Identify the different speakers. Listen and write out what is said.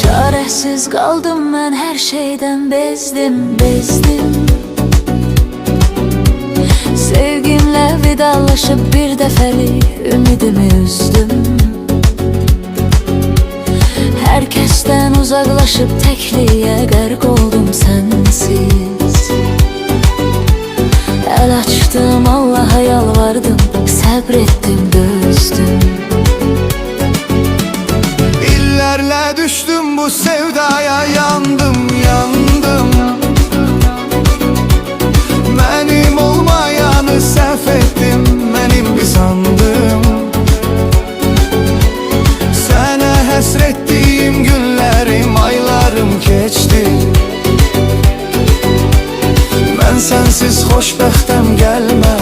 Speaker 1: Çaresiz kaldım ben, her şeyden bezdim. Sevgimle vidalaşıp bir defeli ümidimi üzdüm. Herkesten uzaklaşıp tekliğe gark oldum sensiz. El açtım, Allah'a yalvardım, sabrettim, dözdüm.
Speaker 2: İllerle düştüm bu sevdaya, yandım. Benim olmayanı səhv ettim, benimdi sandım. Sənə həsr etdiyim günlərim, aylarım keçdi. Mən sənsiz xoşbəxtəm, gəlmə